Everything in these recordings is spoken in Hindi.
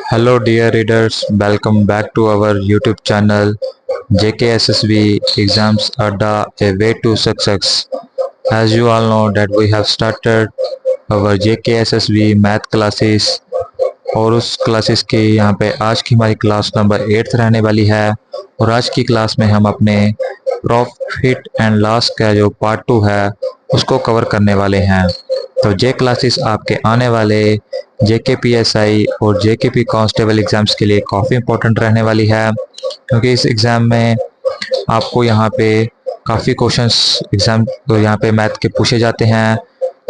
Hello dear readers, welcome back to our YouTube channel. JKSSB exams are the way to success. As you all know that we have started our JKSSB math classes और उस क्लासेस की यहाँ पे आज की हमारी क्लास नंबर 8 रहने वाली है। और आज की क्लास में हम अपने प्रॉफिट एंड लॉस का जो पार्ट 2 है उसको कवर करने वाले हैं। तो ये क्लासेस आपके आने वाले JKPSI और JKP कांस्टेबल एग्ज़ाम्स के लिए काफ़ी इम्पोर्टेंट रहने वाली है, क्योंकि इस एग्ज़ाम में आपको यहाँ पे काफ़ी क्वेश्चंस एग्ज़ाम तो यहाँ पे मैथ के पूछे जाते हैं,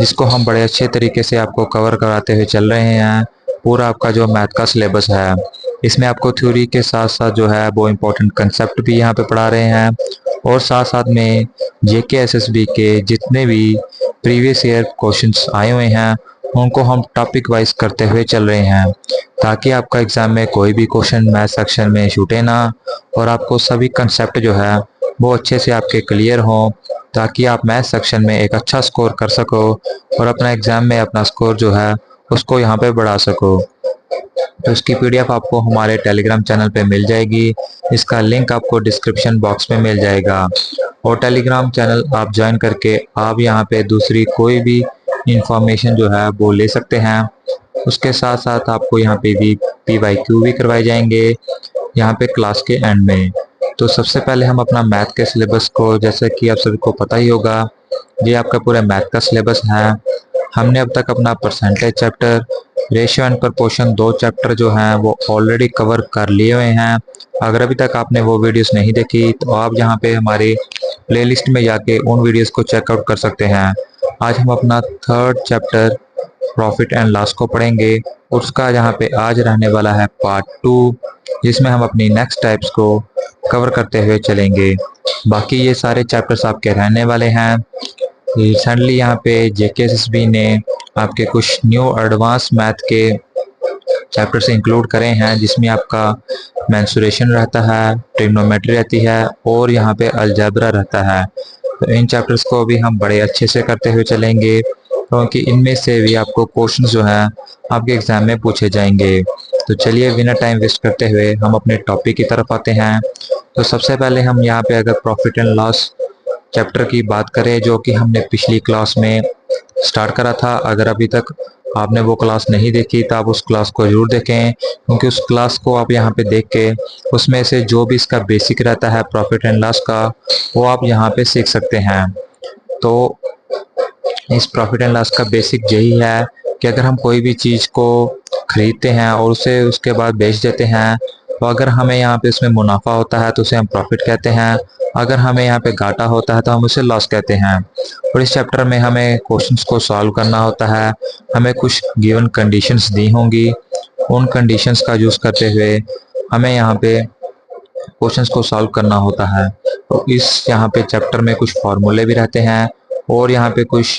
जिसको हम बड़े अच्छे तरीके से आपको कवर कराते हुए चल रहे हैं। पूरा आपका जो मैथ का सिलेबस है इसमें आपको थ्योरी के साथ साथ जो है वो इम्पोर्टेंट कंसेप्ट भी यहाँ पे पढ़ा रहे हैं, और साथ साथ में JKSSB के जितने भी प्रीवियस ईयर क्वेश्चंस आए हुए हैं उनको हम टॉपिक वाइज करते हुए चल रहे हैं, ताकि आपका एग्ज़ाम में कोई भी क्वेश्चन मैथ सेक्शन में छूटे ना, और आपको सभी कंसेप्ट जो है वो अच्छे से आपके क्लियर हों, ताकि आप मैथ सेक्शन में एक अच्छा स्कोर कर सको और अपना एग्ज़ाम में अपना स्कोर जो है उसको यहाँ पे बढ़ा सको। तो इसकी PDF आपको हमारे टेलीग्राम चैनल पे मिल जाएगी। इसका लिंक आपको डिस्क्रिप्शन बॉक्स में मिल जाएगा, और टेलीग्राम चैनल आप ज्वाइन करके आप यहाँ पे दूसरी कोई भी इंफॉर्मेशन जो है वो ले सकते हैं। उसके साथ साथ आपको यहाँ पे भी PYQ भी करवाए जाएंगे यहाँ पे क्लास के एंड में। तो सबसे पहले हम अपना मैथ के सिलेबस को, जैसे कि आप सभी को पता ही होगा, ये आपका पूरा मैथ का सिलेबस है। हमने अब तक अपना percentage chapter, ratio and proportion 2 chapter जो हैं वो ऑलरेडी कवर कर लिए हुए हैं। अगर अभी तक आपने वो वीडियोस नहीं देखी तो आप यहाँ पे हमारी प्लेलिस्ट में जाके उन वीडियोस को चेकआउट कर सकते हैं। आज हम अपना 3rd chapter profit and loss को पढ़ेंगे। उसका यहाँ पे आज रहने वाला है पार्ट 2, जिसमें हम अपनी नेक्स्ट टाइप्स को कवर करते हुए चलेंगे। बाकी ये सारे चैप्टर्स आपके रहने वाले हैं। रिसेंटली यहाँ पे JKSSB ने आपके कुछ न्यू एडवांस मैथ के चैप्टर्स इंक्लूड करे हैं, जिसमें आपका मेंसुरेशन रहता है, ट्रिग्नोमेट्री रहती है, और यहाँ पे अलजेब्रा रहता है। तो इन चैप्टर्स को भी हम बड़े अच्छे से करते हुए चलेंगे, क्योंकि इनमें से भी आपको क्वेश्चंस जो हैं आपके एग्जाम में पूछे जाएंगे। तो चलिए बिना टाइम वेस्ट करते हुए हम अपने टॉपिक की तरफ आते हैं। तो सबसे पहले हम यहाँ पे अगर प्रॉफिट एंड लॉस चैप्टर की बात करें, जो कि हमने पिछली क्लास में स्टार्ट करा था, अगर अभी तक आपने वो क्लास नहीं देखी तो आप उस क्लास को जरूर देखें, क्योंकि उस क्लास को आप यहाँ पे देख के उसमें से जो भी इसका बेसिक रहता है प्रॉफिट एंड लॉस का, वो आप यहाँ पे सीख सकते हैं। तो इस प्रॉफिट एंड लॉस का बेसिक यही है कि अगर हम कोई भी चीज़ को खरीदते हैं और उसे उसके बाद बेच देते हैं, तो अगर हमें यहाँ पे उसमें मुनाफा होता है तो उसे हम प्रॉफिट कहते हैं, अगर हमें यहाँ पे घाटा होता है तो हम उसे लॉस कहते हैं। और इस चैप्टर में हमें क्वेश्चंस को सॉल्व करना होता है। हमें कुछ गिवन कंडीशंस दी होंगी, उन कंडीशंस का यूज़ करते हुए हमें यहाँ पे क्वेश्चंस को सॉल्व करना होता है। तो इस यहाँ पे चैप्टर में कुछ फार्मूले भी रहते हैं और यहाँ पे कुछ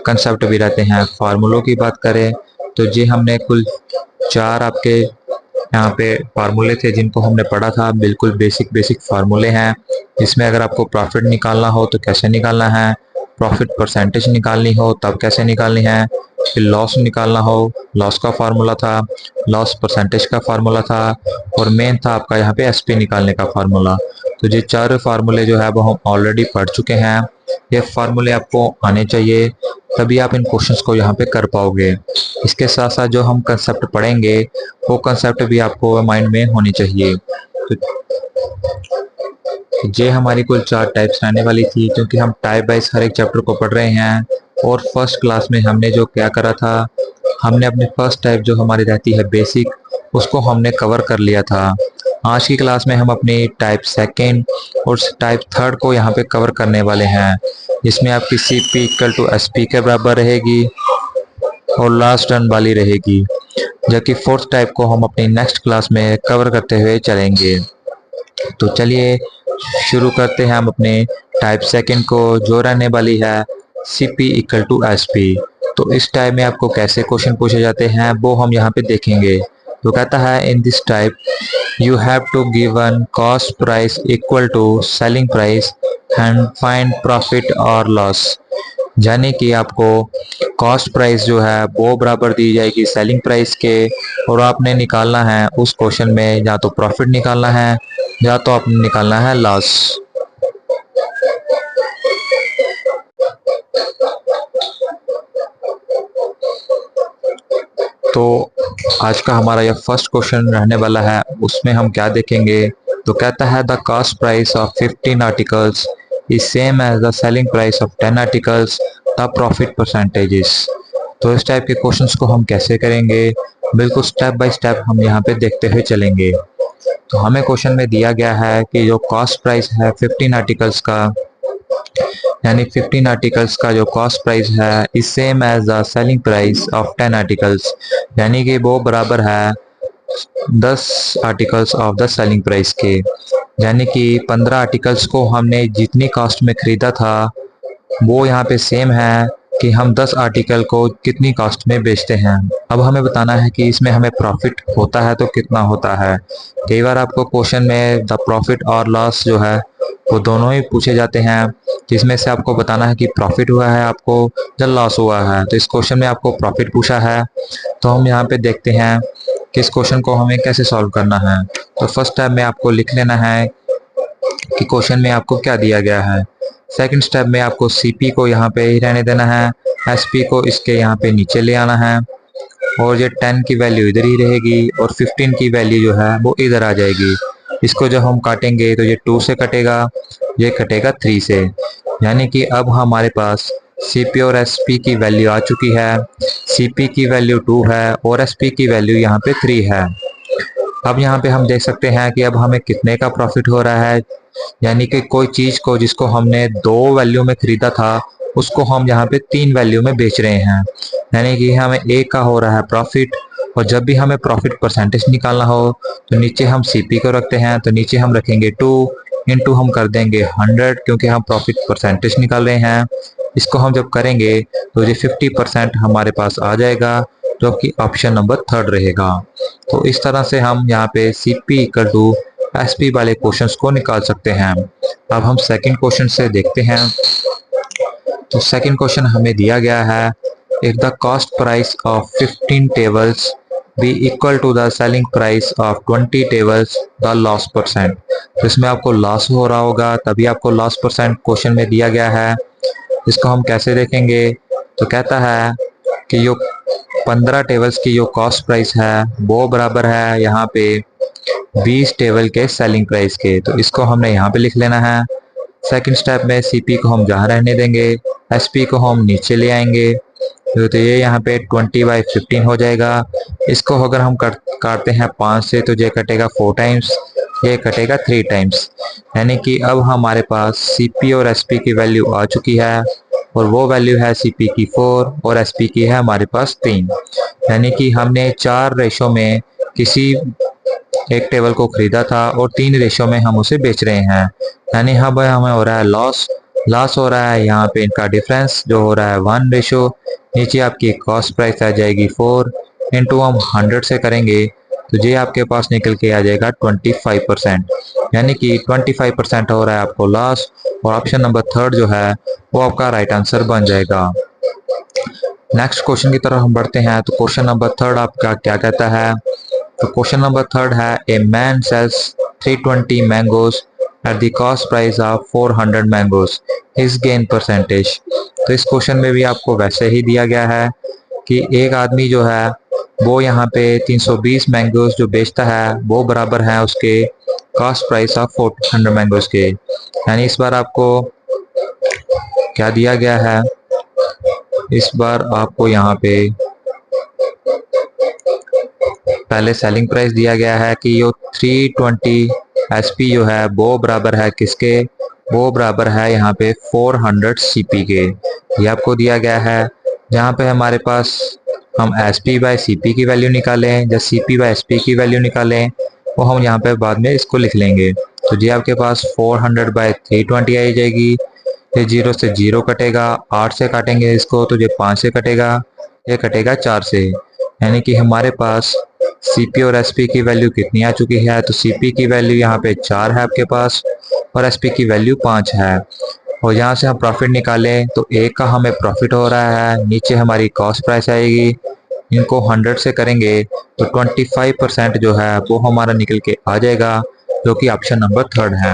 कंसेप्ट भी रहते हैं। फार्मूलों की बात करें तो ये हमने कुल 4 आपके यहाँ पे फार्मूले थे जिनको हमने पढ़ा था। बिल्कुल बेसिक फार्मूले हैं, जिसमें अगर आपको प्रॉफिट निकालना हो तो कैसे निकालना है, प्रॉफिट परसेंटेज निकालनी हो तब कैसे निकालनी है, फिर लॉस निकालना हो, लॉस का फार्मूला था, लॉस परसेंटेज का फार्मूला था, और मेन था आपका यहाँ पे SP निकालने का फार्मूला। तो ये 4 फार्मूले जो है वो हम ऑलरेडी पढ़ चुके हैं। ये फार्मूले आपको आने चाहिए, तभी आप इन क्वेश्चंस को यहाँ पे कर पाओगे। इसके साथ साथ जो हम कंसेप्ट पढ़ेंगे वो कंसेप्ट भी आपको माइंड में होनी चाहिए। तो ये हमारी कुल 4 टाइप्स रहने वाली थी, क्योंकि हम टाइप वाइज हर एक चैप्टर को पढ़ रहे हैं। और फर्स्ट क्लास में हमने जो क्या करा था, हमने अपनी फर्स्ट टाइप जो हमारी रहती है बेसिक, उसको हमने कवर कर लिया था। आज की क्लास में हम अपनी टाइप सेकेंड और टाइप थर्ड को यहाँ पे कवर करने वाले हैं, जिसमें आपकी CP = SP के बराबर रहेगी और लास्ट टर्न वाली रहेगी, जबकि फोर्थ टाइप को हम अपनी नेक्स्ट क्लास में कवर करते हुए चलेंगे। तो चलिए शुरू करते हैं हम अपने टाइप सेकेंड को, जो रहने वाली है CP = SP। तो इस टाइप में आपको कैसे क्वेश्चन पूछे जाते हैं वो हम यहाँ पे देखेंगे। तो कहता है in this type you have to given cost price equal to selling price and find profit और लॉस। यानी कि आपको कॉस्ट प्राइस जो है वो बराबर दी जाएगी सेलिंग प्राइस के, और आपने निकालना है उस क्वेश्चन में या तो प्रॉफिट निकालना है या तो आपने निकालना है लॉस। तो आज का हमारा यह फर्स्ट क्वेश्चन रहने वाला है, उसमें हम क्या देखेंगे। तो कहता है the cost price of 15 articles is same as the selling price of 10 articles, the profit percentages. तो इस टाइप के क्वेश्चंस को हम कैसे करेंगे, बिल्कुल स्टेप बाय स्टेप हम यहाँ पे देखते हुए चलेंगे। तो हमें क्वेश्चन में दिया गया है कि जो कॉस्ट प्राइस है 15 आर्टिकल्स का, यानी 15 आर्टिकल्स का जो कॉस्ट प्राइस है is same as the selling price of 10 articles, यानी कि वो बराबर है 10 articles of the selling price के। यानी कि 15 आर्टिकल्स को हमने जितनी कॉस्ट में खरीदा था वो यहाँ पे सेम है कि हम 10 आर्टिकल को कितनी कॉस्ट में बेचते हैं। अब हमें बताना है कि इसमें हमें प्रॉफिट होता है तो कितना होता है। कई बार आपको क्वेश्चन में द प्रॉफिट और लॉस जो है वो दोनों ही पूछे जाते हैं, जिसमें से आपको बताना है कि प्रॉफिट हुआ है आपको या लॉस हुआ है। तो इस क्वेश्चन में आपको प्रॉफिट पूछा है, तो हम यहाँ पे देखते हैं कि इस क्वेश्चन को हमें कैसे सॉल्व करना है। तो फर्स्ट स्टेप में आपको लिख लेना है कि क्वेश्चन में आपको क्या दिया गया है। सेकंड स्टेप में आपको सीपी को यहाँ पे ही रहने देना है, एसपी को इसके यहाँ पे नीचे ले आना है, और ये 10 की वैल्यू इधर ही रहेगी और 15 की वैल्यू जो है वो इधर आ जाएगी। इसको जब हम काटेंगे तो ये 2 से कटेगा, ये कटेगा 3 से, यानी कि अब हमारे पास सीपी और एसपी की वैल्यू आ चुकी है। सीपी की वैल्यू 2 है और एसपी की वैल्यू यहाँ पे 3 है। अब यहाँ पे हम देख सकते हैं कि अब हमें कितने का प्रॉफिट हो रहा है, यानी कि कोई चीज को जिसको हमने 2 वैल्यू में खरीदा था उसको हम यहाँ पे 3 वैल्यू में बेच रहे हैं, यानी कि हमें एक का हो रहा है प्रॉफिट। और जब भी हमें प्रॉफिट परसेंटेज निकालना हो तो नीचे हम सीपी को रखते हैं, तो नीचे हम रखेंगे 2 इंटू हम कर देंगे 100, क्योंकि हम प्रॉफिट परसेंटेज निकाल रहे हैं। इसको हम जब करेंगे तो ये 50% हमारे पास आ जाएगा, जो कि ऑप्शन नंबर 3 रहेगा। तो इस तरह से हम यहाँ पे सीपी इक्वल टू एसपी वाले क्वेश्चंस को निकाल सकते हैं। अब हम सेकंड क्वेश्चन से देखते हैं। तो सेकंड क्वेश्चन हमें दिया गया है, if the cost price of 15 tables be equal to the selling price of 20 tables, the loss percent. तो इसमें आपको लॉस हो रहा होगा, तभी आपको लॉस परसेंट क्वेश्चन में दिया गया है। इसको हम कैसे देखेंगे। तो कहता है कि जो 15 टेबल्स की जो कॉस्ट प्राइस है वो बराबर है यहाँ पे 20 टेबल के सेलिंग प्राइस के। तो इसको हमने यहाँ पे लिख लेना है। सेकंड स्टेप में सीपी को हम जहाँ रहने देंगे, एसपी को हम नीचे ले आएंगे, तो ये यहाँ पे 20/15 हो जाएगा। इसको अगर हम काटते हैं 5 से तो ये कटेगा 4 टाइम्स, ये कटेगा 3 टाइम्स, यानी कि अब हमारे पास सीपी और एसपी की वैल्यू आ चुकी है, और वो वैल्यू है सीपी की 4 और एसपी की है हमारे पास 3, यानी कि हमने 4 रेशो में किसी एक टेबल को खरीदा था और 3 रेशो में हम उसे बेच रहे हैं, यानी हमें हो रहा है लॉस। लॉस हो रहा है यहाँ पे इनका डिफरेंस जो हो रहा है 1 रेशो। नीचे आपकी कॉस्ट प्राइस आ जाएगी 4 इंटू हम 100 से करेंगे तो ये आपके पास निकल के आ जाएगा 25%, यानी कि 25% हो रहा है आपको लॉस, और ऑप्शन नंबर 3 जो है वो आपका राइट आंसर बन जाएगा। नेक्स्ट क्वेश्चन की तरफ हम बढ़ते हैं। तो क्वेश्चन नंबर 3 आपका क्या कहता है। तो क्वेश्चन नंबर 3 है, a man sells 320 mangoes at the cost price of 400 mangoes, his gain percentage. तो इस क्वेश्चन में भी आपको वैसे ही दिया गया है कि एक आदमी जो है वो यहाँ पे 320 मैंगोज जो बेचता है वो बराबर है उसके कॉस्ट प्राइस ऑफ 400 मैंगोज के। यानी इस बार आपको क्या दिया गया है, इस बार आपको यहाँ पे पहले सेलिंग प्राइस दिया गया है कि यो 320 एसपी जो है वो बराबर है किसके, वो बराबर है यहाँ पे 400 सीपी के। ये आपको दिया गया है। जहाँ पे हमारे पास हम एसपी बाय सीपी की वैल्यू निकालें या सीपी बाय एसपी की वैल्यू निकालें, वो हम यहाँ पे बाद में इसको लिख लेंगे। तो ये आपके पास 400/320 आई जाएगी। ये 0 से 0 कटेगा, 8 से काटेंगे इसको तो ये 5 से कटेगा, ये कटेगा 4 से, यानी कि हमारे पास सीपी और एसपी की वैल्यू कितनी आ चुकी है। तो सीपी की वैल्यू यहाँ पे 4 है आपके पास और एसपी की वैल्यू 5 है, और यहाँ से हम प्रॉफिट निकालें तो ए का हमें प्रॉफिट हो रहा है, नीचे हमारी कॉस्ट प्राइस आएगी, इनको 100 से करेंगे तो 25% जो है वो हमारा निकल के आ जाएगा, जो कि ऑप्शन नंबर 3 है।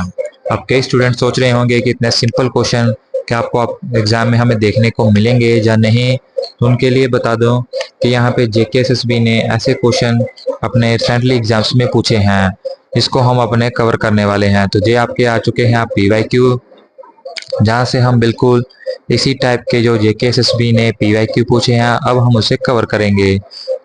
अब कई स्टूडेंट सोच रहे होंगे कि इतने सिंपल क्वेश्चन क्या आपको एग्जाम में हमें देखने को मिलेंगे या नहीं, तो उनके लिए बता दूं कि यहाँ पे जेकेएसएसबी ने ऐसे क्वेश्चन अपने रिसेंटली एग्जाम्स में पूछे हैं, इसको हम अपने कवर करने वाले हैं। तो ये आपके आ चुके हैं PYQ, जहाँ से हम बिल्कुल इसी टाइप के जो जेकेएसएसबी ने PYQ पूछे हैं अब हम उसे कवर करेंगे।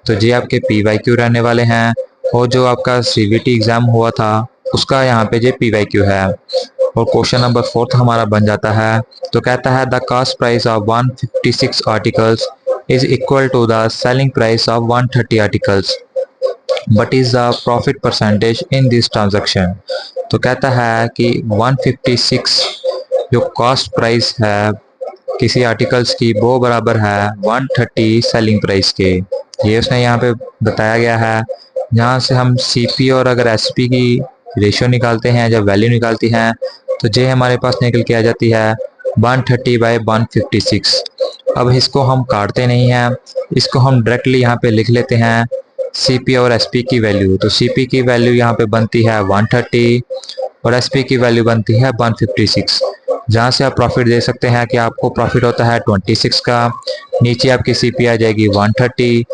तो ये आपके PYQ रहने वाले हैं, और जो आपका CVT एग्जाम हुआ था उसका यहाँ पे ये PYQ है। और क्वेश्चन नंबर 4 हमारा बन जाता है, तो कहता है the cost price of 156 articles is equal to the selling price of 130 articles, but is the profit percentage in this transaction. तो कहता है कि 156 जो कॉस्ट प्राइस है किसी आर्टिकल्स की वो बराबर है 130 सेलिंग प्राइस के, ये उसने यहाँ पे बताया गया है। यहाँ से हम CP और अगर SP की रेशियो निकालते हैं, जब वैल्यू निकालती हैं तो जे हमारे पास निकल के आ जाती है 130/156। अब इसको हम काटते नहीं हैं, इसको हम डायरेक्टली यहाँ पे लिख लेते हैं CP और SP की वैल्यू। तो CP की वैल्यू यहाँ पे बनती है 130 और SP की वैल्यू बनती है 156। जहाँ से आप प्रॉफिट दे सकते हैं कि आपको प्रॉफिट होता है 26 का, नीचे आपकी CP आ जाएगी 130,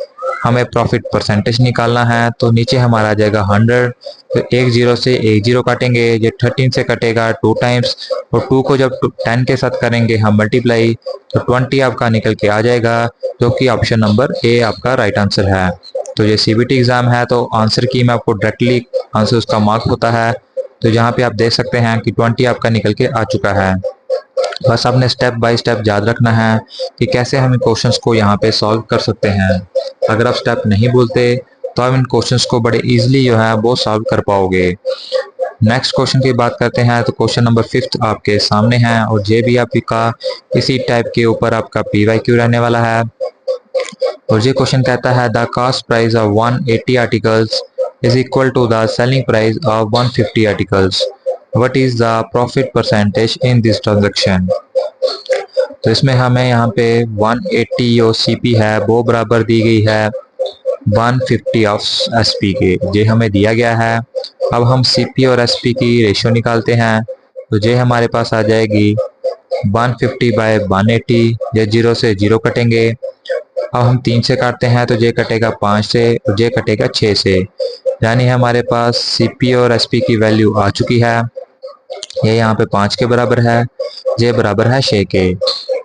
हमें प्रॉफिट परसेंटेज निकालना है तो नीचे हमारा आ जाएगा 100। तो एक जीरो से एक जीरो काटेंगे, ये 13 से कटेगा 2 टाइम्स, और 2 को जब 10 के साथ करेंगे हम मल्टीप्लाई तो 20 आपका निकल के आ जाएगा, जो कि ऑप्शन नंबर ए आपका राइट आंसर है। तो ये CBT एग्जाम है तो आंसर की मैं आपको डायरेक्टली आंसर उसका मार्क होता है, तो यहाँ पे आप देख सकते हैं कि 20 आपका निकल के आ चुका है। बस आपने स्टेप बाय स्टेप याद रखना है कि कैसे हम इन क्वेश्चंस को यहाँ पे सॉल्व कर सकते हैं। अगर आप स्टेप नहीं भूलते तो आप इन क्वेश्चंस को बड़े इजीली जो है वो सॉल्व कर पाओगे। नेक्स्ट क्वेश्चन की बात करते हैं, तो क्वेश्चन नंबर 5 आपके सामने है, और ये भी आपका इसी टाइप के ऊपर आपका PYQ रहने वाला है। और ये क्वेश्चन कहता है the cost price of 180 articles is equal to the selling price of 150 articles. What is the profit percentage in this transaction? तो इसमें हमें यहाँ पे 180 जो CP है वो बराबर दी गई है 150 ऑफ SP के, ये हमें दिया गया है। अब हम CP और SP की रेशियो निकालते हैं, तो ये हमारे पास आ जाएगी 150/180, ये 0 से 0 कटेंगे। अब हम 3 से काटते हैं तो ये कटेगा 5 से और ये कटेगा 6 से, यानी हमारे पास CP और SP की वैल्यू आ चुकी है। ये यहाँ पे 5 के बराबर है, ये बराबर है 6 के।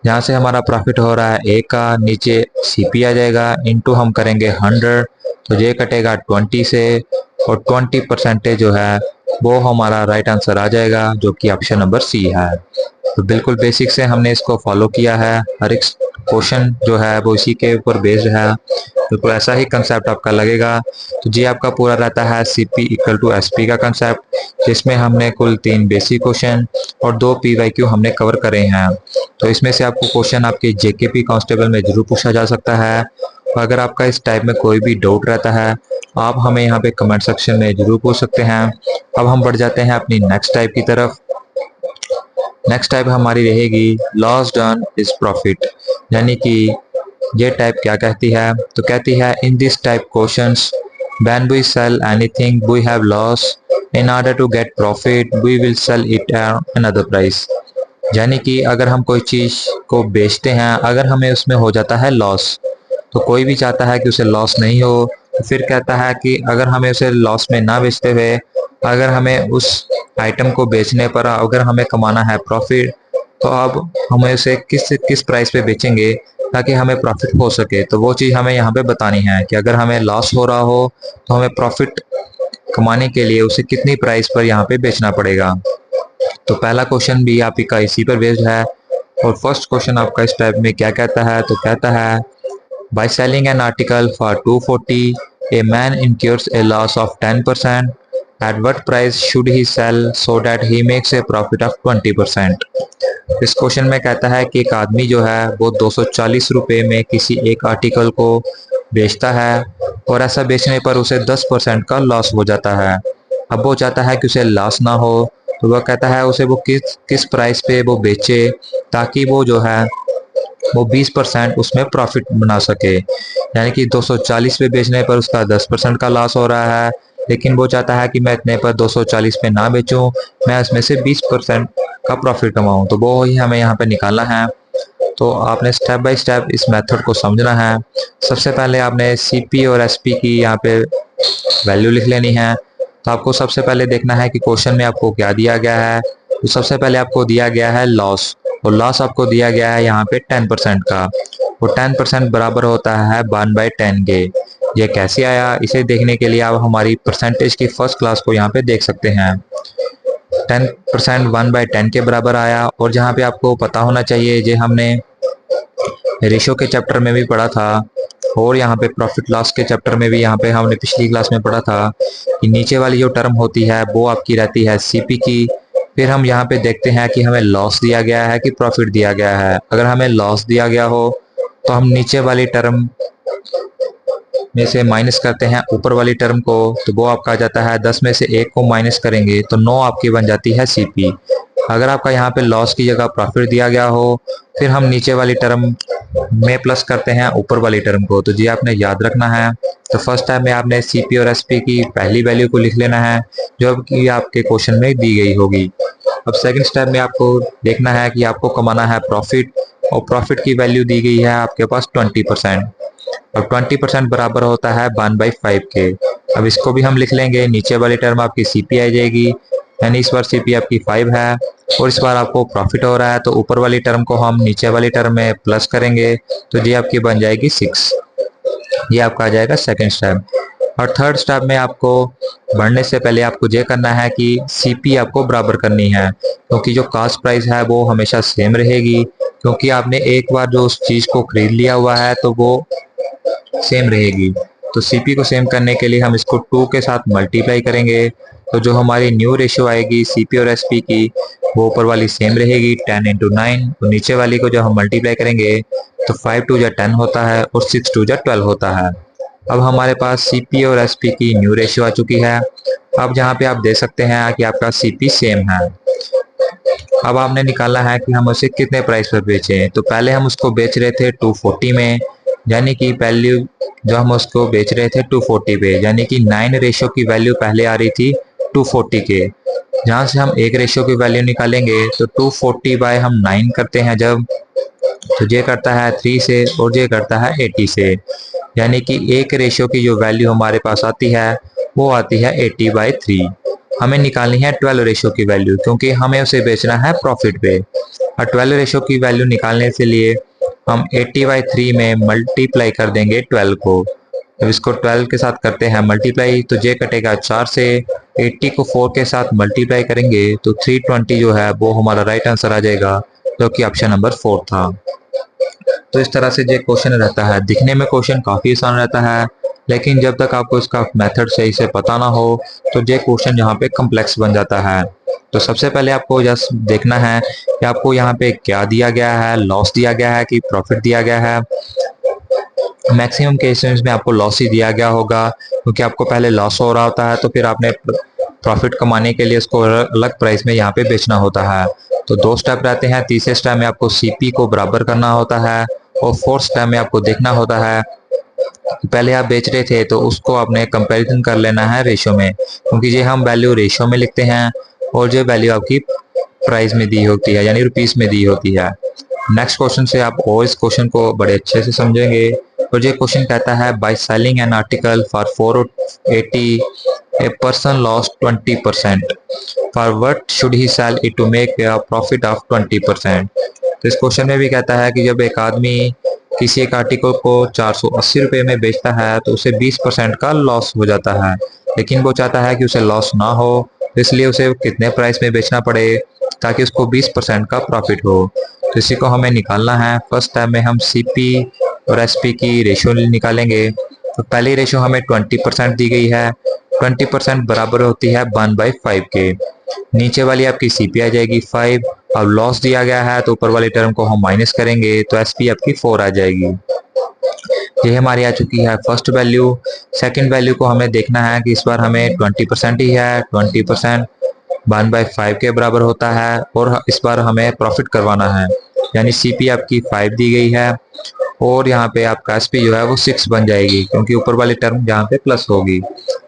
यहाँ से हमारा प्रॉफिट हो रहा है 1 का, नीचे CP आ जाएगा, इनटू हम करेंगे 100 तो ये कटेगा 20 से, और 20% जो है वो हमारा राइट आंसर आ जाएगा, जो कि ऑप्शन नंबर C है। तो बिल्कुल बेसिक से हमने इसको फॉलो किया है, हर एक क्वेश्चन जो है वो इसी के ऊपर बेस्ड है, बिल्कुल ऐसा ही कंसेप्ट आपका लगेगा। तो जी आपका पूरा रहता है CP इक्वल टू SP का कंसेप्ट, जिसमें हमने कुल 3 बेसिक क्वेश्चन और 2 PYQ हमने कवर करे हैं। तो इसमें से आपको क्वेश्चन आपके JKP कांस्टेबल में जरूर पूछा जा सकता है। अगर आपका इस टाइप में कोई भी डाउट रहता है आप हमें यहाँ पे कमेंट सेक्शन में जरूर पूछ सकते हैं। अब हम बढ़ जाते हैं अपनी नेक्स्ट टाइप की तरफ। नेक्स्ट टाइप हमारी रहेगी लॉस डन इज प्रॉफिट, यानी कि ये टाइप क्या कहती है, तो कहती है in this type questions when we sell anything we have loss, in order to get profit we will sell it at another price. यानी कि अगर हम कोई चीज को बेचते हैं, अगर हमें उसमें हो जाता है लॉस, तो कोई भी चाहता है कि उसे लॉस नहीं हो, तो फिर कहता है कि अगर हमें उसे लॉस में ना बेचते हुए अगर हमें उस आइटम को बेचने पर अगर हमें कमाना है प्रॉफिट, तो अब हमें उसे किस प्राइस पे बेचेंगे ताकि हमें प्रॉफिट हो सके। तो वो चीज़ हमें यहाँ पे बतानी है कि अगर हमें लॉस हो रहा हो तो हमें प्रॉफिट कमाने के लिए उसे कितनी प्राइस पर यहाँ पे बेचना पड़ेगा। तो पहला क्वेश्चन भी आपका इसी पर बेस्ड है, और फर्स्ट क्वेश्चन आपका इस टाइप में क्या कहता है, तो कहता है by selling an article for 240 a man incurs a loss of 10%. At what price should he sell so that he makes a profit of 20%? इस क्वेश्चन में कहता है कि एक आदमी जो है वो 240 रुपये में किसी एक आर्टिकल को बेचता है, और ऐसा बेचने पर उसे 10% का लॉस हो जाता है। अब वो चाहता है कि उसे लॉस ना हो, तो वह कहता है उसे वो किस किस प्राइस पे वो बेचे ताकि वो जो है वो 20% उसमें प्रॉफिट बना सके। यानी कि 240 पे बेचने पर उसका 10% का लॉस हो रहा है, लेकिन वो चाहता है कि मैं इतने पर 240 पे ना बेचूं, मैं उसमें से 20% का प्रॉफिट कमाऊं। तो वो ही हमें यहाँ पे निकालना है। तो आपने स्टेप बाय स्टेप इस मेथड को समझना है। सबसे पहले आपने सीपी और एसपी की यहाँ पे वैल्यू लिख लेनी है। तो आपको सबसे पहले देखना है कि क्वेश्चन में आपको क्या दिया गया है। तो सबसे पहले आपको दिया गया है लॉस, और लॉस आपको दिया गया है यहाँ पे 10% का। वो 10% बराबर होता है 1/10 के। ये कैसे आया, इसे देखने के लिए आप हमारी परसेंटेज की फर्स्ट क्लास को यहाँ पे देख सकते हैं। 10% 1/10 के बराबर आया। और जहाँ पे आपको पता होना चाहिए, ये हमने रेशो के चैप्टर में भी पढ़ा था, और यहाँ पे प्रॉफिट लॉस के चैप्टर में भी यहाँ पे हमने पिछली क्लास में पढ़ा था कि नीचे वाली जो टर्म होती है वो आपकी रहती है सीपी की। फिर हम यहाँ पे देखते हैं कि हमें लॉस दिया गया है कि प्रॉफिट दिया गया है। अगर हमें लॉस दिया गया हो तो हम नीचे वाली टर्म में से माइनस करते हैं ऊपर वाली टर्म को, तो वो आपका आ जाता है 10 में से 1 को माइनस करेंगे तो 9 आपकी बन जाती है सीपी। अगर आपका यहाँ पे लॉस की जगह प्रॉफिट दिया गया हो, फिर हम नीचे वाली टर्म में प्लस करते हैं ऊपर वाली टर्म को। तो जी आपने याद रखना है। तो फर्स्ट टाइम में आपने सीपी और एसपी की पहली वैल्यू को लिख लेना है जो कि आपके क्वेश्चन में दी गई होगी। अब सेकंड स्टेप में आपको देखना है कि आपको कमाना है प्रॉफिट, और प्रॉफिट की वैल्यू दी गई है आपके पास 20%। और 20% बराबर होता है 1/5 के। अब इसको भी हम लिख लेंगे। नीचे वाली टर्म आपकी सीपी आ जाएगी, यानी इस बार सीपी आपकी 5 है और इस बार आपको प्रॉफिट हो रहा है, तो ऊपर वाली टर्म को हम नीचे वाली टर्म में प्लस करेंगे तो ये आपकी बन जाएगी 6। ये आपका आ जाएगा सेकेंड स्टेप। और थर्ड स्टेप में आपको बढ़ने से पहले आपको ये करना है कि सीपी आपको बराबर करनी है, क्योंकि जो कास्ट प्राइस है वो हमेशा सेम रहेगी, क्योंकि आपने एक बार जो उस चीज को खरीद लिया हुआ है तो वो सेम रहेगी। तो सीपी को सेम करने के लिए हम इसको 2 के साथ मल्टीप्लाई करेंगे, तो जो हमारी न्यू रेशियो आएगी सीपी और एसपी की वो ऊपर वाली सेम रहेगी 10 × 9। तो नीचे वाली को जब हम मल्टीप्लाई करेंगे तो 5 2 जा 10 होता है और 6 2 जा 12 होता है। अब हमारे पास सीपी और एसपी की न्यू रेशियो आ चुकी है। अब जहाँ पे आप देख सकते हैं कि आपका सीपी सेम है। अब आपने निकालना है कि हम उसे कितने प्राइस पर बेचें। तो पहले हम उसको बेच रहे थे 240 में, यानी कि वैल्यू जो हम उसको बेच रहे थे 240 पे, यानी कि 9 रेशो की वैल्यू पहले आ रही थी 240 के। जहाँ से हम एक रेशो की वैल्यू निकालेंगे तो 240 बाय हम 9 करते हैं जब, तो ये करता है 3 से और ये करता है 80 से, यानी कि एक रेशो की जो वैल्यू हमारे पास आती है वो आती है 80/3। हमें निकालनी है 12 रेशो की वैल्यू, क्योंकि हमें उसे बेचना है प्रॉफिट पे। और 12 रेशो की वैल्यू निकालने के लिए हम 80/3 में मल्टीप्लाई कर देंगे 12 को। जब इसको 12 के साथ करते हैं मल्टीप्लाई तो ये कटेगा 4 से। 80 को 4 के साथ मल्टीप्लाई करेंगे तो 320 जो है वो हमारा राइट आंसर आ जाएगा, जो कि ऑप्शन नंबर 4 था। तो इस तरह से ये क्वेश्चन रहता है। दिखने में क्वेश्चन काफी आसान रहता है, लेकिन जब तक आपको इसका मेथड सही से पता ना हो तो ये क्वेश्चन यहाँ पे कॉम्प्लेक्स बन जाता है। तो सबसे पहले आपको जस्ट देखना है कि आपको यहाँ पे क्या दिया गया है, लॉस दिया गया है कि प्रॉफिट दिया गया है। मैक्सिमम केसेस में आपको लॉस ही दिया गया होगा, क्योंकि आपको पहले लॉस हो रहा होता है तो फिर आपने प्रॉफिट कमाने के लिए उसको अलग प्राइस में यहाँ पे बेचना होता है। तो 2 स्टेप रहते हैं। तीसरे स्टेप में आपको सीपी को बराबर करना होता है, और फोर्थ स्टेप में आपको देखना होता है पहले आप बेच रहे थे तो उसको आपने कंपैरिजन कर लेना है रेशो में, क्योंकि ये हम वैल्यू रेशो में लिखते हैं और जो वैल्यू आपकी प्राइस में दी होती है यानी रुपीस में दी होती है। नेक्स्ट क्वेश्चन से आप और इस क्वेश्चन को बड़े अच्छे से समझेंगे। और ये क्वेश्चन कहता है by selling an article for 480 a person lost 20%, for what should he sell it to make a profit of 20%। तो इस क्वेश्चन में भी कहता है कि जब एक आदमी किसी एक आर्टिकल को 480 रुपये में बेचता है तो उसे 20% का लॉस हो जाता है, लेकिन वो चाहता है कि उसे लॉस ना हो, इसलिए उसे कितने प्राइस में बेचना पड़े ताकि उसको 20% का प्रॉफिट हो। तो इसी को हमें निकालना है। फर्स्ट टाइम में हम सीपी और एसपी की रेशियो निकालेंगे। तो पहली रेशियो हमें 20% दी गई है। 20% बराबर होती है 1/5 के। नीचे वाली आपकी सीपी आ जाएगी 5। अब लॉस दिया गया है तो ऊपर वाली टर्म को हम माइनस करेंगे तो एसपी आपकी 4 आ जाएगी। ये हमारी आ चुकी है फर्स्ट वैल्यू। सेकंड वैल्यू को हमें देखना है कि इस बार हमें 20% ही है। 20% 1/5 के बराबर होता है और इस बार हमें प्रॉफिट करवाना है, यानी सीपी आपकी 5 दी गई है और यहाँ पे आपका एसपी जो है वो 6 बन जाएगी क्योंकि ऊपर वाली टर्म यहाँ पे प्लस होगी।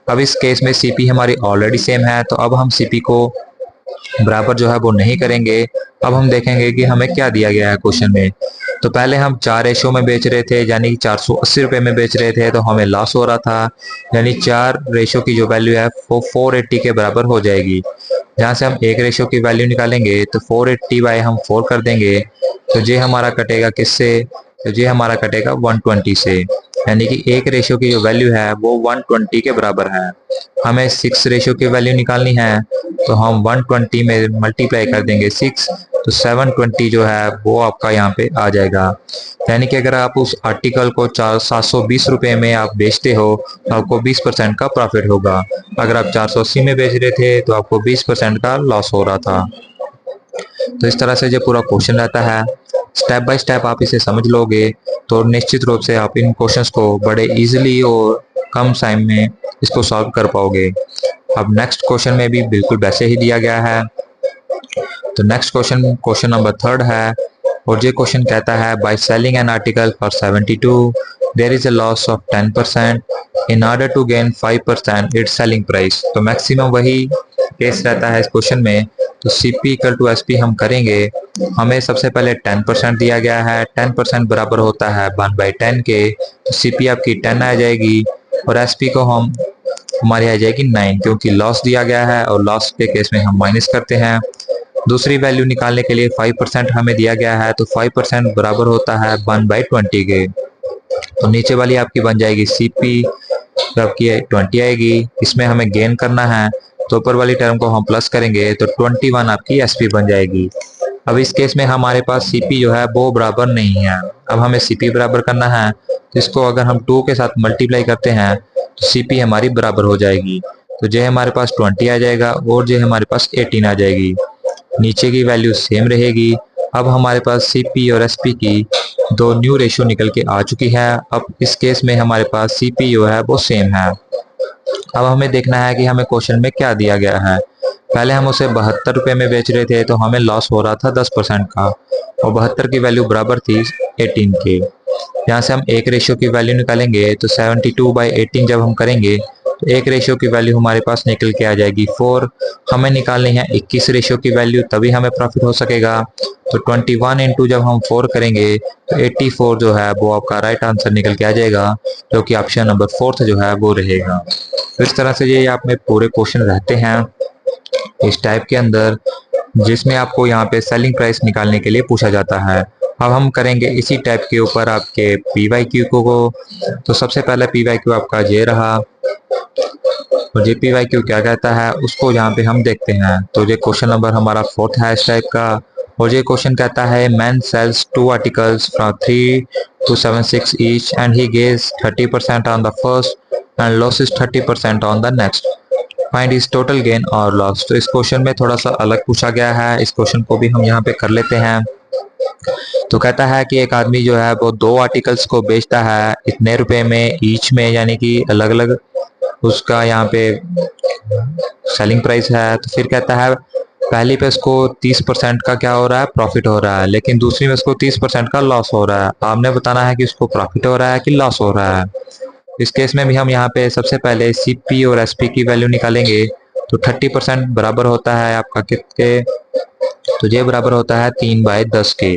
अब इस केस में सीपी हमारी ऑलरेडी सेम है तो अब हम सीपी को बराबर जो है वो नहीं करेंगे। अब हम देखेंगे कि हमें क्या दिया गया है क्वेश्चन में। तो पहले हम 4 रेशो में बेच रहे थे, यानी 480 रुपये में बेच रहे थे, तो हमें लॉस हो रहा था, यानी 4 रेशो की जो वैल्यू है वो 480 के बराबर हो जाएगी। जहाँ से हम एक रेशो की वैल्यू निकालेंगे तो 480 बाय हम 4 कर देंगे, तो ये हमारा कटेगा किससे, तो ये हमारा कटेगा 120 से, यानी कि एक रेशो की जो वैल्यू है वो 120 के बराबर है। हमें 6 रेशो की वैल्यू निकालनी है तो हम 120 में मल्टीप्लाई कर देंगे 6, तो 720 जो है वो आपका यहाँ पे आ जाएगा। यानी कि अगर आप उस आर्टिकल को 720 रुपये में आप बेचते हो तो आपको 20% का प्रॉफिट होगा। अगर आप 480 में बेच रहे थे तो आपको 20% का लॉस हो रहा था। तो इस तरह से जो पूरा क्वेश्चन रहता है, स्टेप बाय स्टेप आप इसे समझ लोगे तो निश्चित रूप से आप इन क्वेश्चंस को बड़े इजीली और कम टाइम में इसको सॉल्व कर पाओगे। अब नेक्स्ट क्वेश्चन में भी बिल्कुल वैसे ही दिया गया है। तो नेक्स्ट क्वेश्चन नंबर 3 है और ये क्वेश्चन कहता है by selling an article for 72 there is a loss of 10% in order to gain 5% its selling price. तो मैक्सिमम वही केस रहता है इस क्वेश्चन में। तो सीपी इक्वल टू एसपी हम करेंगे। हमें सबसे पहले 10% दिया गया है, 10% बराबर होता है 1/10 के, तो सीपी आपकी 10 आ जाएगी और एसपी को हमारी आ जाएगी 9, क्योंकि लॉस दिया गया है और लॉस के केस में हम माइनस करते हैं। दूसरी वैल्यू निकालने के लिए 5% हमें दिया गया है, तो 5% बराबर होता है 1/20 के, तो नीचे वाली आपकी बन जाएगी सीपी, तो आपकी 20 आएगी। इसमें हमें गेन करना है तो ऊपर वाली टर्म को हम प्लस करेंगे तो 21 आपकी एसपी बन जाएगी। अब इस केस में हमारे पास सीपी जो है वो बराबर नहीं है। अब हमें सीपी बराबर करना है तो इसको अगर हम 2 के साथ मल्टीप्लाई करते हैं तो सीपी हमारी बराबर हो जाएगी, तो जो हमारे पास 20 आ जाएगा और जो हमारे पास 18 आ जाएगी। नीचे की वैल्यू सेम रहेगी। अब हमारे पास सीपी और एसपी की 2 न्यू रेशियो निकल के आ चुकी है। अब इस केस में हमारे पास सीपी जो है वो सेम है। अब हमें देखना है कि हमें क्वेश्चन में क्या दिया गया है। पहले हम उसे 72 रुपये में बेच रहे थे तो हमें लॉस हो रहा था 10% का, और 72 की वैल्यू बराबर थी 18 के। यहाँ से हम एक रेशियो की वैल्यू निकालेंगे तो 72/18 जब हम करेंगे तो एक रेशियो की वैल्यू हमारे पास निकल के आ जाएगी 4। हमें निकालनी है 21 रेशियो की वैल्यू, तभी हमें प्रॉफिट हो सकेगा। तो 21 इंटू जब हम 4 करेंगे तो 84 जो है वो आपका राइट आंसर निकल के आ जाएगा, जो कि ऑप्शन नंबर 4 जो है वो रहेगा। तो इस तरह से ये आप में पूरे क्वेश्चन रहते हैं इस टाइप के अंदर, जिसमें आपको यहाँ पे सेलिंग प्राइस निकालने के लिए पूछा जाता है। अब हम करेंगे इसी टाइप के ऊपर आपके पीवाईक्यू को। तो सबसे पहले पीवाईक्यू आपका ये रहा, और जे पीवाईक्यू क्या कहता है उसको यहाँ पे हम देखते हैं। तो ये क्वेश्चन नंबर हमारा 4 है इस टाइप का, और ये क्वेश्चन कहता है man sells 2 articles from 3 to 76 each and he gains 30% on the first and losses 30% on the next. Find is total gain और लॉस। तो इस क्वेश्चन में थोड़ा सा अलग पूछा गया है, इस क्वेश्चन को भी हम यहाँ पे कर लेते हैं। तो कहता है कि एक आदमी जो है वो 2 आर्टिकल्स को बेचता है इतने रुपए में ईच में, यानी कि अलग अलग उसका यहाँ पे सेलिंग प्राइस है। तो फिर कहता है पहली पे इसको 30% का क्या हो रहा है, प्रॉफिट हो रहा है, लेकिन दूसरी में इसको 30% का लॉस हो रहा है। आपने बताना है कि इसको प्रॉफिट हो रहा है कि लॉस हो रहा है। इस केस में भी हम यहाँ पे सबसे पहले सीपी और एसपी की वैल्यू निकालेंगे। तो 30% बराबर होता है आपका कितने, तो ये बराबर होता है 3/10 के।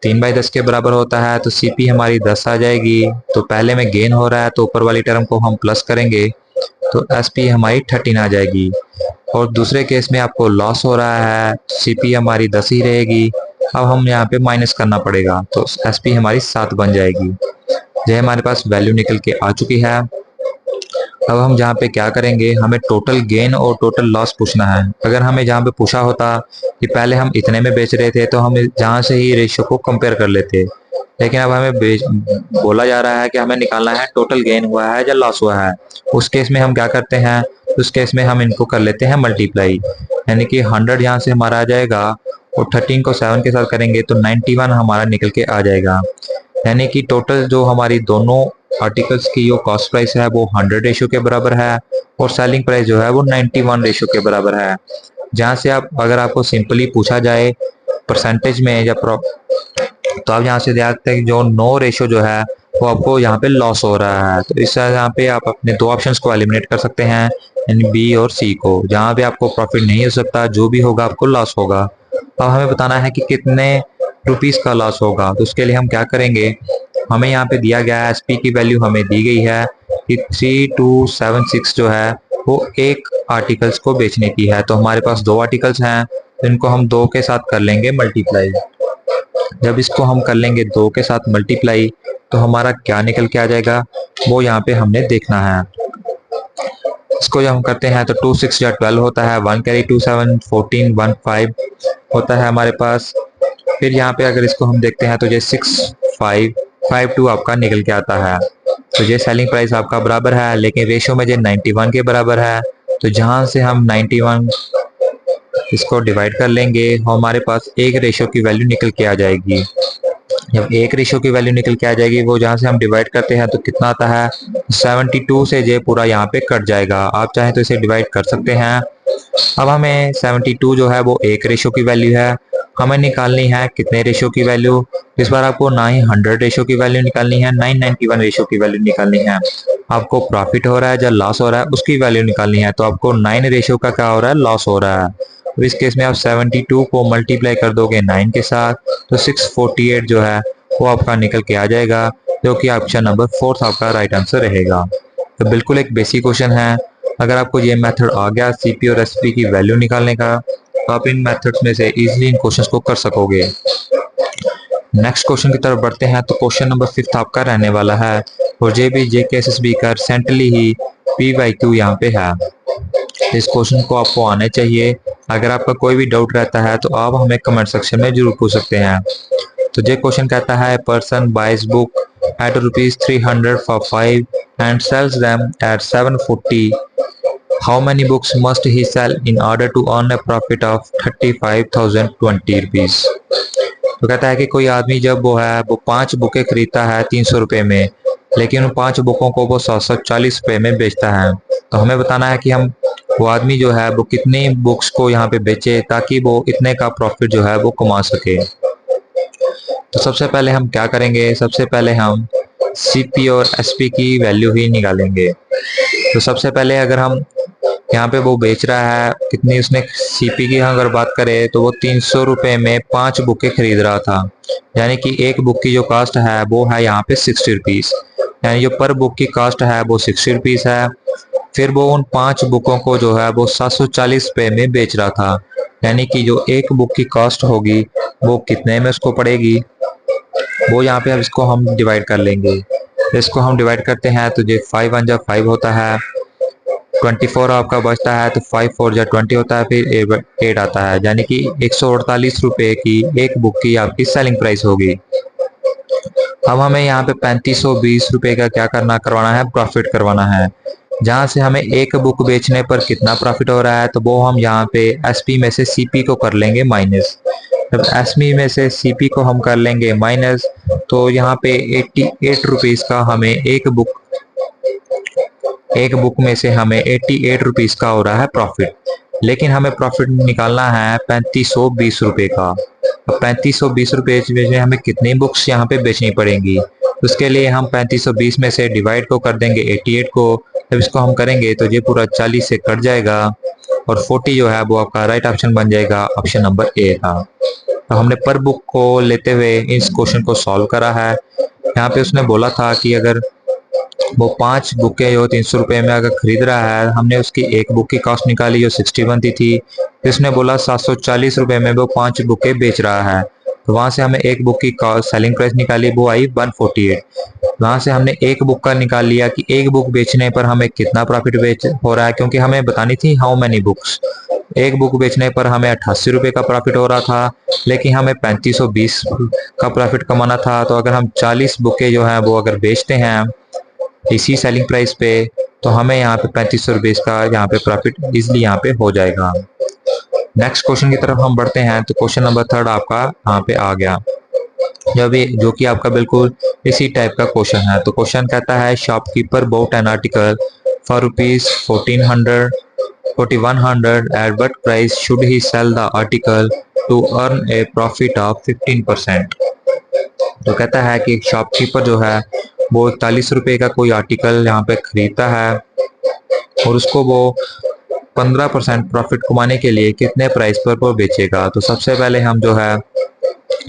3/10 के बराबर होता है तो सीपी हमारी 10 आ जाएगी। तो पहले में गेन हो रहा है तो ऊपर वाली टर्म को हम प्लस करेंगे तो एसपी हमारी 13 आ जाएगी। और दूसरे केस में आपको लॉस हो रहा है, सीपी हमारी 10 ही रहेगी। अब हम यहाँ पे माइनस करना पड़ेगा तो एसपी हमारी 7 बन जाएगी। ये हमारे पास वैल्यू निकल के आ चुकी है। अब हम जहाँ पे क्या करेंगे, हमें टोटल गेन और टोटल लॉस पूछना है। अगर हमें जहाँ पे पूछा होता कि पहले हम इतने में बेच रहे थे तो हम जहाँ से ही रेशियो को कंपेयर कर लेते, लेकिन अब हमें बोला जा रहा है कि हमें निकालना है टोटल गेन हुआ है या लॉस हुआ है। उस केस में हम क्या करते हैं, उस केस में हम इनको कर लेते हैं मल्टीप्लाई, यानी कि 100 यहाँ से हमारा आ जाएगा और 13 को 7 के साथ करेंगे तो 91 हमारा निकल के आ जाएगा। यानी कि टोटल जो हमारी दोनों आर्टिकल्स की जो कॉस्ट प्राइस है वो 100 रेशियो के बराबर है और सेलिंग प्राइस जो है वो 91 रेशियो के बराबर है। जहाँ से आप अगर आपको सिंपली पूछा जाए परसेंटेज में या तो आप यहाँ से देख सकते हैं कि जो नो रेशो जो है वो आपको यहाँ पे लॉस हो रहा है। तो इस यहाँ पे आप अपने दो ऑप्शंस को एलिमिनेट कर सकते हैं, यानी बी और सी को। जहाँ पे आपको प्रॉफिट नहीं हो सकता, जो भी होगा आपको लॉस होगा। अब हमें बताना है कि कितने रुपीस का लॉस होगा। तो उसके लिए हम क्या करेंगे, हमें यहाँ पे दिया गया है एसपी की वैल्यू हमें दी गई है कि 3276 जो है वो एक आर्टिकल्स को बेचने की है। तो हमारे पास दो आर्टिकल्स हैं, तो इनको हम दो के साथ कर लेंगे मल्टीप्लाई। जब इसको हम कर लेंगे दो के साथ मल्टीप्लाई, तो हमारा क्या निकल के आ जाएगा वो यहाँ पे हमने देखना है। इसको जब हम करते हैं तो 2 6 या 12 होता है, 1 कैरी 2 7 14 1 5 होता है हमारे पास। फिर यहाँ पे अगर इसको हम देखते हैं तो ये 6 5 5 2 आपका निकल के आता है। तो ये सेलिंग प्राइस आपका बराबर है, लेकिन रेशो में ये 91 के बराबर है। तो जहाँ से हम 91 इसको डिवाइड कर लेंगे, हमारे पास एक रेशो की वैल्यू निकल के आ जाएगी। जब एक रेशो की वैल्यू निकल के आ जाएगी, वो जहाँ से हम डिवाइड करते हैं तो कितना आता है 72 से ये पूरा यहाँ पे कट जाएगा। आप चाहें तो इसे डिवाइड कर सकते हैं। अब हमें 72 जो है वो एक रेशो की वैल्यू है, हमें निकालनी है कितने रेशो की वैल्यू। इस बार आपको ना ही 100 रेशो की वैल्यू निकालनी है, 991 रेशो की वैल्यू निकालनी है। आपको प्रॉफिट हो रहा है या लॉस हो रहा है उसकी वैल्यू निकालनी है। तो आपको 9 रेशो का क्या हो रहा है, लॉस हो रहा है। तो इस केस में आप 72 को मल्टीप्लाई कर दोगे 9 के साथ, तो 648 जो है वो आपका निकल के आ जाएगा, जो कि ऑप्शन नंबर 4 आपका राइट आंसर रहेगा। तो बिल्कुल एक बेसिक क्वेश्चन है। अगर आपको ये मेथड आ गया सीपी और एसपी की वैल्यू निकालने का, तो आप इन मेथड्स में से इजीली इन क्वेश्चंस को कर सकोगे। नेक्स्ट क्वेश्चन की तरफ बढ़ते हैं। तो क्वेश्चन नंबर 5 आपका रहने वाला है, और ये भी जेकेएसएसबी का रिसेंटली ही PYQ यहाँ पे है। इस क्वेश्चन को आपको आने चाहिए। अगर आपका कोई भी डाउट रहता है तो आप हमें कमेंट सेक्शन में जरूर पूछ सकते हैं। तो ये क्वेश्चन कहता है, person buys book at ₹300 for 5 and sells them at 740, how many books must he sell in order to earn a profit of 35,020 rupees. तो कहता है कि कोई आदमी जब वो है वो 5 बुकें खरीदता है 300 रुपए में, लेकिन उन 5 बुकों को वो 740 रुपए में बेचता है। तो हमें बताना है कि हम वो आदमी जो है वो कितनी बुक्स को यहाँ पे बेचे ताकि वो इतने का प्रॉफिट जो है वो कमा सके। तो सबसे पहले हम क्या करेंगे, सबसे पहले हम सीपी और एसपी की वैल्यू ही निकालेंगे। तो सबसे पहले अगर हम यहाँ पे वो बेच रहा है कितनी, उसने सीपी की अगर बात करें तो वो 300 रुपए में 5 बुकें खरीद रहा था, यानी कि एक बुक की जो कास्ट है वो है यहाँ पे 60 रुपीज, यानी जो पर बुक की कास्ट है वो 60 रुपीज है। फिर वो उन 5 बुकों को जो है वो 740 रुपए में बेच रहा था, यानी कि जो एक बुक की कॉस्ट होगी वो कितने में उसको पड़ेगी, वो यहाँ पे अब इसको हम डिवाइड कर लेंगे। इसको हम डिवाइड करते हैं तो ये 5 1 जा 5 होता है, 24 आपका बचता है, तो 5 4 जा 20 होता है, फिर 8 आता है, यानी कि 148 रुपए की एक बुक की आपकी सेलिंग प्राइस होगी। अब हमें यहाँ पे 3520 रुपए का क्या करवाना है, प्रॉफिट करवाना है। जहाँ से हमें एक बुक बेचने पर कितना प्रॉफिट हो रहा है, तो वो हम यहाँ पे एसपी में से सीपी को कर लेंगे माइनस। जब एसपी में से सीपी को हम कर लेंगे माइनस, तो यहाँ पे 88 रुपीज का हमें एक बुक में से हमें 88 रुपीज का हो रहा है प्रॉफिट। लेकिन हमें प्रॉफिट निकालना है 3520 रुपए का। अब 3520 रुपए में हमें कितनी बुक्स यहाँ पे बेचनी पड़ेंगी, उसके लिए हम 3520 में से डिवाइड को कर देंगे 88 को। जब इसको हम करेंगे तो ये पूरा 40 से कट जाएगा, और 40 जो है वो आपका राइट ऑप्शन बन जाएगा, ऑप्शन नंबर ए था। तो हमने पर बुक को लेते हुए इस क्वेश्चन को सॉल्व करा है। यहाँ पे उसने बोला था कि अगर वो 5 बुकें जो 300 रुपए में अगर खरीद रहा है, हमने उसकी एक बुक की कॉस्ट निकाली जो 60 बनती थी, इसने बोला 740 रुपए में वो 5 बुकें बेच रहा है। तो वहां से हमें एक बुक की सेलिंग प्राइस निकाली, वो आई 148। वहां से हमने एक बुक का निकाल लिया कि एक बुक बेचने पर हमें कितना प्रॉफिट हो रहा है, क्योंकि हमें बतानी थी हाउ मेनी बुक्स। एक बुक बेचने पर हमें 88 रुपए का प्रॉफिट हो रहा था, लेकिन हमें 3520 का प्रॉफिट कमाना था। तो अगर हम 40 बुकें जो है वो अगर बेचते हैं इसी सेलिंग प्राइस पे, तो हमें यहाँ पे 3500 रुपीज का यहाँ पे प्रॉफिट इजिली यहाँ पे हो जाएगा। नेक्स्ट क्वेश्चन की तरफ हम बढ़ते हैं। तो क्वेश्चन नंबर 3 आपका यहाँ पे आ गया, जो कि आपका बिल्कुल इसी टाइप का क्वेश्चन है। तो क्वेश्चन कहता है, shopkeeper bot N article for ₹1400 4100 at what price should he sell the article to earn a profit of 15%। तो कहता है कि एक शॉपकीपर जो है वो 41 रुपये का कोई आर्टिकल यहाँ पे खरीदता है और उसको वो 15% प्रॉफिट कमाने के लिए कितने प्राइस पर वो बेचेगा। तो सबसे पहले हम जो है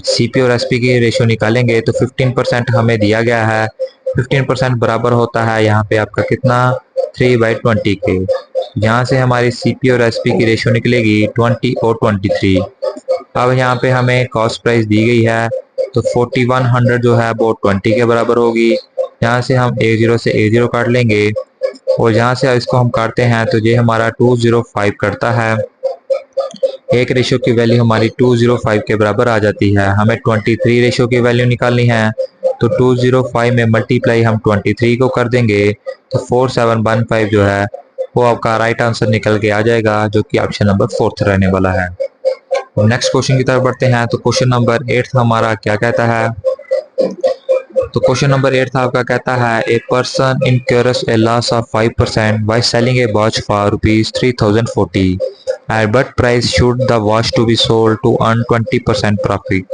सीपी और एसपी की रेशियो निकालेंगे। तो 15% हमें दिया गया है, 15% बराबर होता है यहाँ पे आपका कितना 3/20 के। यहाँ से हमारी सीपी और एसपी की रेशियो निकलेगी 20 और 23। अब यहाँ पे हमें कॉस्ट प्राइस दी गई है तो 4100 जो है वो 20 के बराबर होगी। यहाँ से हम A0 से A0 काट लेंगे और यहाँ से इसको हम काटते हैं तो ये हमारा 205 करता है। एक रेशियो की वैल्यू हमारी 205 के बराबर आ जाती है। हमें 23 रेशियो की वैल्यू निकालनी है तो 205 में मल्टीप्लाई हम 23 को कर देंगे तो 4715 जो है वो आपका राइट आंसर निकल के आ जाएगा, जो कि ऑप्शन नंबर 4 रहने वाला है। नेक्स्ट क्वेश्चन की तरफ बढ़ते हैं। तो क्वेश्चन नंबर 8 हमारा क्या कहता है। तो क्वेश्चन नंबर 8 आपका कहता है a person incurs a loss of 5% by selling a watch for ₹3040 at what price should the watch to be sold to earn 20% profit.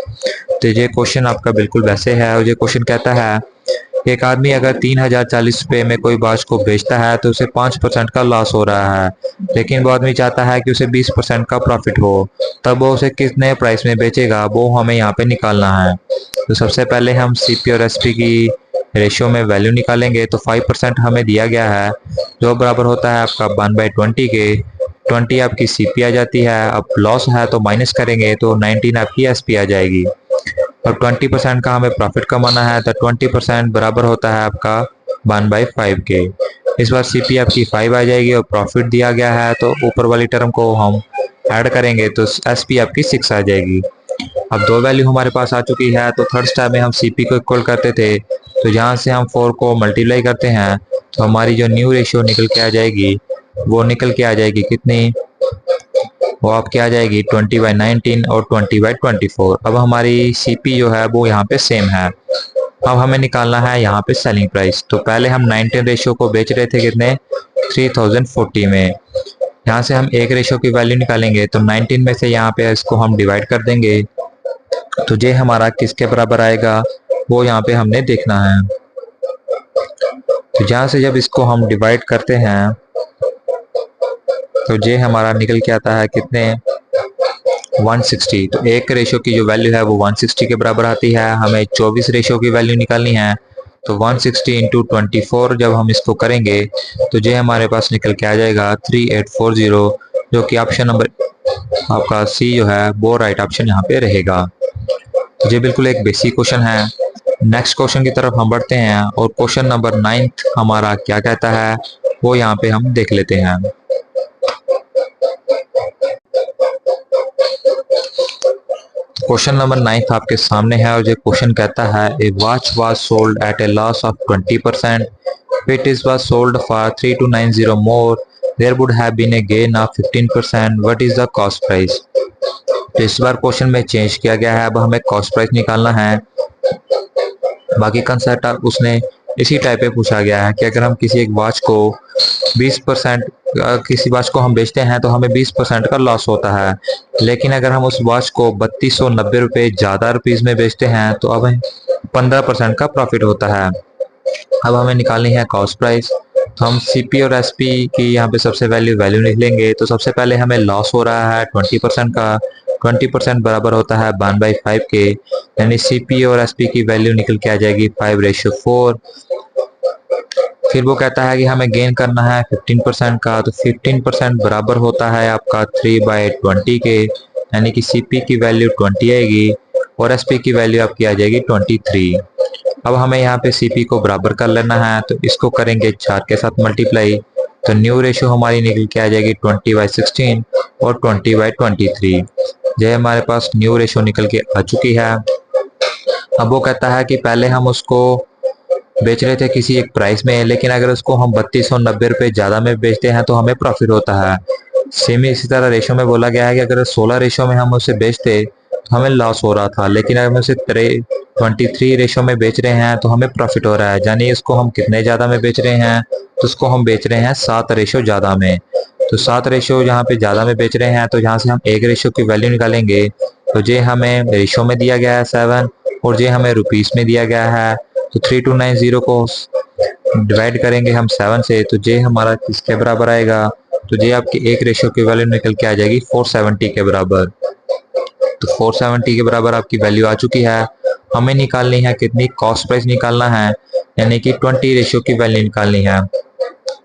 तो ये क्वेश्चन आपका बिल्कुल वैसे है और ये क्वेश्चन कहता है एक आदमी अगर 3040 रुपये में कोई वॉच को बेचता है तो उसे 5% का लॉस हो रहा है, लेकिन वो आदमी चाहता है कि उसे 20% का प्रॉफिट हो, तब वो उसे कितने प्राइस में बेचेगा वो हमें यहाँ पे निकालना है। तो सबसे पहले हम सीपी और एसपी की रेशियो में वैल्यू निकालेंगे। तो 5% हमें दिया गया है जो बराबर होता है आपका 1/20 के। 20 आपकी सीपी आ जाती है, अब लॉस है तो माइनस करेंगे तो 19 आपकी एसपी आ जाएगी और 20% का हमें प्रॉफिट कमाना है तो 20% बराबर होता है आपका 1/5 के। इस बार सीपी आपकी 5 आ जाएगी और प्रॉफिट दिया गया है तो ऊपर वाली टर्म को हम ऐड करेंगे तो एसपी आपकी 6 आ जाएगी। अब दो वैल्यू हमारे पास आ चुकी है तो थर्ड स्टेप में हम सीपी को इक्वल करते थे तो यहाँ से हम 4 को मल्टीप्लाई करते हैं तो हमारी जो न्यू रेशियो निकल के आ जाएगी वो निकल के आ जाएगी कितनी, वो आपकी आ जाएगी 20/19 और 20/24। अब हमारी सीपी जो है वो यहाँ पे सेम है। अब हमें निकालना है यहाँ पे सेलिंग प्राइस। तो पहले हम 19 रेशियो को बेच रहे थे कितने 3040 में। यहाँ से हम एक रेशियो की वैल्यू निकालेंगे तो 19 में से यहाँ पे इसको हम डिवाइड कर देंगे तो ये हमारा किसके बराबर आएगा वो यहाँ पे हमने देखना है। तो यहाँ से जब इसको हम डिवाइड करते हैं तो ये हमारा निकल के आता है कितने 160। तो एक रेशियो की जो वैल्यू है वो 160 के बराबर आती है। हमें 24 रेशियो की वैल्यू निकालनी है तो 160 इंटू 24 जब हम इसको करेंगे तो ये हमारे पास निकल के आ जाएगा 3840, जो कि ऑप्शन नंबर आपका सी जो है वो राइट ऑप्शन यहाँ पे रहेगा। तो ये बिल्कुल एक बेसिक क्वेश्चन है। नेक्स्ट क्वेश्चन की तरफ हम बढ़ते हैं और क्वेश्चन नंबर 9 हमारा क्या कहता है वो यहाँ पे हम देख लेते हैं। क्वेश्चन नंबर 9 आपके सामने है और ये क्वेश्चन कहता है a watch was sold at a loss of 20%, it is was sold for 3290 more, there would have been a gain of 15%, what is the cost price. तो इस बार क्वेश्चन में चेंज किया गया है, अब हमें कॉस्ट प्राइस निकालना है। बाकी कंसेप्ट उसने इसी टाइप पे पूछा गया है कि अगर हम किसी एक वॉच को 20% किसी वॉच को हम बेचते हैं तो हमें 20% का लॉस होता है, लेकिन अगर हम उस वॉच को 3290 रुपये ज़्यादा रुपीज़ में बेचते हैं तो अब 15% का प्रॉफिट होता है। अब हमें निकालनी है कॉस्ट प्राइस। तो हम सीपी और एसपी की यहाँ पे सबसे वैल्यू निकलेंगे। तो सबसे पहले हमें लॉस हो रहा है 20% का, 20% बराबर होता है 1/5 के, यानी सीपी और एसपी की वैल्यू निकल के आ जाएगी 5:4। फिर वो कहता है कि हमें गेन करना है 15% का, तो 15% बराबर होता है आपका 3/20 के, यानी कि सीपी की वैल्यू 20 आएगी और एसपी की वैल्यू आपकी आ जाएगी 23। अब हमें यहाँ पे सीपी को बराबर कर लेना है तो इसको करेंगे 4 के साथ मल्टीप्लाई, तो न्यू रेशियो हमारी निकल के आ जाएगी 20/16 और 20/23। ये हमारे पास न्यू रेशियो निकल के आ चुकी है। अब वो कहता है कि पहले हम उसको बेच रहे थे किसी एक प्राइस में, लेकिन अगर उसको हम 3290 रुपये ज़्यादा में बेचते हैं तो हमें प्रॉफिट होता है। सेम इसी तरह रेशियो में बोला गया है कि अगर 16 रेशियो में हम उसे बेचते तो हमें लॉस हो रहा था, लेकिन अगर हम उसे 23 रेशियो में बेच रहे हैं तो हमें प्रॉफिट हो रहा है। यानी इसको हम कितने ज़्यादा में बेच रहे हैं, तो उसको हम बेच रहे हैं 7 रेशियो ज़्यादा में। तो 7 रेशो यहाँ पे ज़्यादा में बेच रहे हैं, तो यहाँ से हम 1 रेशो की वैल्यू निकालेंगे। तो ये हमें रेशो में दिया गया है 7 और ये हमें रुपीस में दिया गया है। तो 3290 को डिवाइड करेंगे हम 7 से, तो ये हमारा किसके बराबर आएगा? तो ये आपकी 1 रेशो की वैल्यू निकल के आ जाएगी 470 के बराबर। तो 470 के बराबर आपकी वैल्यू आ चुकी है। हमें निकालनी है कितनी? कॉस्ट प्राइस निकालना है, यानी कि 20 रेशो की वैल्यू निकालनी है।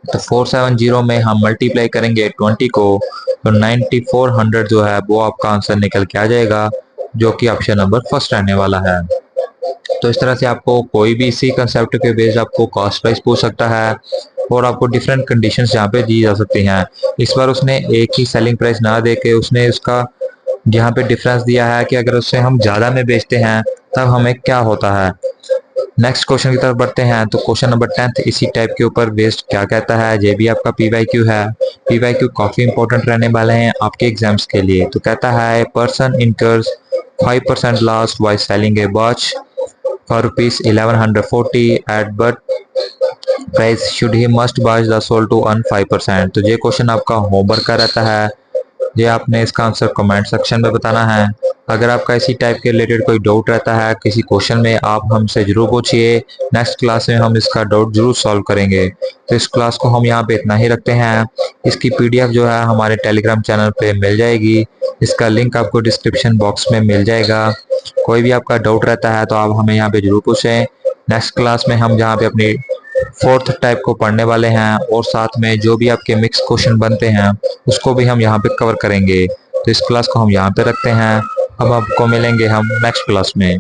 तो 470 में हम मल्टीप्लाई करेंगे 20 को, तो 9400 जो है वो आपका आंसर निकल के आ जाएगा, जो कि ऑप्शन नंबर फर्स्ट रहने वाला है। तो इस तरह से आपको कोई भी इसी कंसेप्ट के बेस्ड आपको कॉस्ट प्राइस पूछ सकता है और आपको डिफरेंट कंडीशंस यहाँ पे दी जा सकती हैं। इस बार उसने एक ही सेलिंग प्राइस ना दे के उसने उसका यहाँ पे डिफरेंस दिया है कि अगर उससे हम ज़्यादा में बेचते हैं तब हमें क्या होता है। नेक्स्ट क्वेश्चन की तरफ बढ़ते हैं। तो क्वेश्चन नंबर 10 इसी टाइप के ऊपर बेस्ड क्या कहता है, ये भी आपका PYQ है। PYQ काफ़ी इंपॉर्टेंट रहने वाले हैं आपके एग्जाम्स के लिए। तो कहता है person incurs 5% loss by selling a watch for rupees 1140 at but price should he must buy the sold to earn 5%। तो ये क्वेश्चन आपका होमवर्क का रहता है, ये आपने इसका आंसर कमेंट सेक्शन में बताना है। अगर आपका इसी टाइप के रिलेटेड कोई डाउट रहता है किसी क्वेश्चन में, आप हमसे जरूर पूछिए। नेक्स्ट क्लास में हम इसका डाउट जरूर सॉल्व करेंगे। तो इस क्लास को हम यहाँ पे इतना ही रखते हैं। इसकी PDF जो है हमारे टेलीग्राम चैनल पे मिल जाएगी, इसका लिंक आपको डिस्क्रिप्शन बॉक्स में मिल जाएगा। कोई भी आपका डाउट रहता है तो आप हमें यहाँ पे जरूर पूछें। नेक्स्ट क्लास में हम जहाँ पे अपनी 4th टाइप को पढ़ने वाले हैं और साथ में जो भी आपके मिक्स क्वेश्चन बनते हैं उसको भी हम यहाँ पे कवर करेंगे। तो इस क्लास को हम यहाँ पे रखते हैं। अब आपको मिलेंगे हम नेक्स्ट क्लास में।